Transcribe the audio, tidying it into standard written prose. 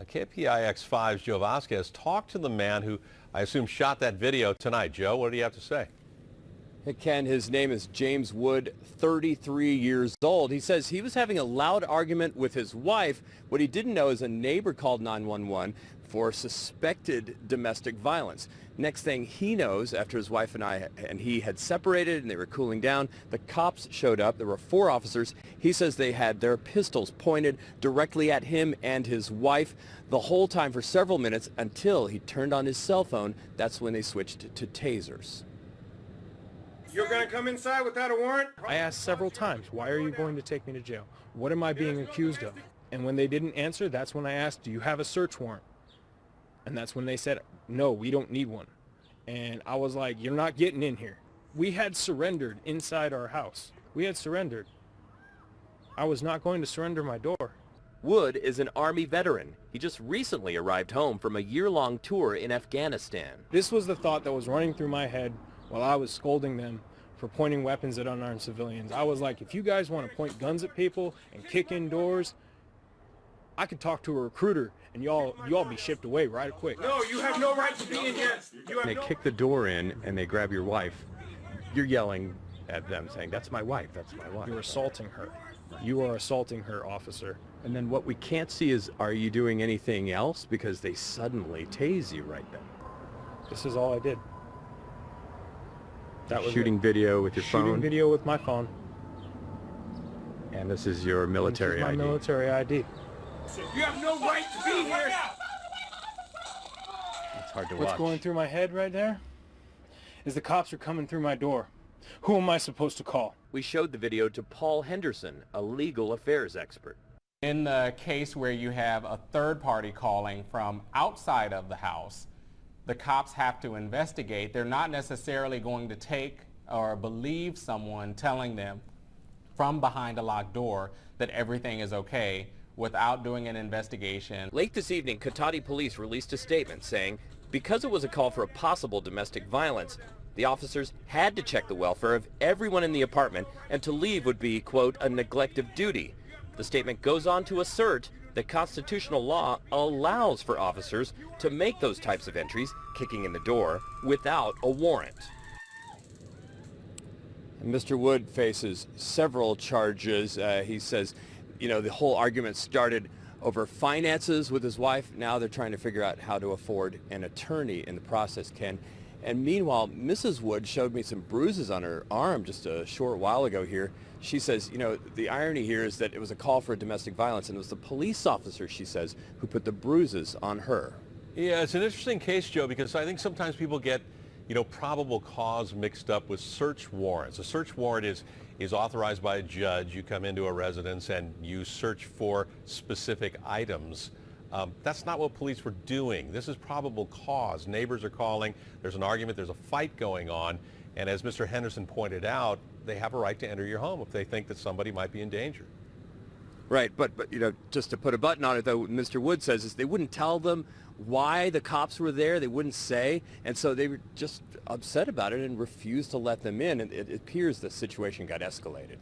KPIX5's Joe Vasquez talked to the man who I assume shot that video tonight. Joe, what do you have to say? Hey, Ken, his name is James Wood, 33 years old. He says he was having a loud argument with his wife. What he didn't know is a neighbor called 911 for suspected domestic violence. Next thing he knows, after his wife and he had separated and they were cooling down, the cops showed up. There were 4 officers. He says they had their pistols pointed directly at him and his wife the whole time for several minutes until he turned on his cell phone. That's when they switched to tasers. You're going to come inside without a warrant? I asked several times, why are you going to take me to jail? What am I being accused of? And when they didn't answer, that's when I asked, do you have a search warrant? And that's when they said, no, we don't need one. And I was like, you're not getting in here. We had surrendered inside our house. We had surrendered. I was not going to surrender my door. Wood is an Army veteran. He just recently arrived home from a year-long tour in Afghanistan. This was the thought that was running through my head while I was scolding them for pointing weapons at unarmed civilians. I was like, if you guys want to point guns at people and kick in doors, I could talk to a recruiter and y'all be shipped away right quick. No, you have no right to be in here. They kick the door in and they grab your wife. You're yelling at them saying, that's my wife, that's my wife. You're assaulting her. You are assaulting her, officer. And then what we can't see is, are you doing anything else? Because they suddenly tase you right then. This is all I did. That was shooting video with your phone? Shooting video with my phone. And this is your military ID? My military ID. You have no right to be here! It's hard to watch. What's going through my head right there is the cops are coming through my door. Who am I supposed to call? We showed the video to Paul Henderson, a legal affairs expert. In the case where you have a third party calling from outside of the house, the cops have to investigate. They're not necessarily going to take or believe someone telling them from behind a locked door that everything is okay without doing an investigation. Late this evening, Cotati police released a statement saying because it was a call for a possible domestic violence, the officers had to check the welfare of everyone in the apartment, and to leave would be, quote, a neglect of duty. The statement goes on to assert that constitutional law allows for officers to make those types of entries, kicking in the door, without a warrant. Mr. Wood faces several charges. He says, you know, the whole argument started over finances with his wife. Now they're trying to figure out how to afford an attorney in the process, Ken. And meanwhile, Mrs. Wood showed me some bruises on her arm just a short while ago here. She says, you know, the irony here is that it was a call for domestic violence, and it was the police officer, she says, who put the bruises on her. Yeah, it's an interesting case, Joe, because I think sometimes people get, you know, probable cause mixed up with search warrants. A search warrant is authorized by a judge. You come into a residence and you search for specific items. That's not what police were doing. This is probable cause. Neighbors are calling. There's an argument. There's a fight going on. And as Mr. Henderson pointed out, they have a right to enter your home if they think that somebody might be in danger. Right, but you know, just to put a button on it, though, what Mr. Wood says is they wouldn't tell them why the cops were there. They wouldn't say, and so they were just upset about it and refused to let them in. And it appears the situation got escalated.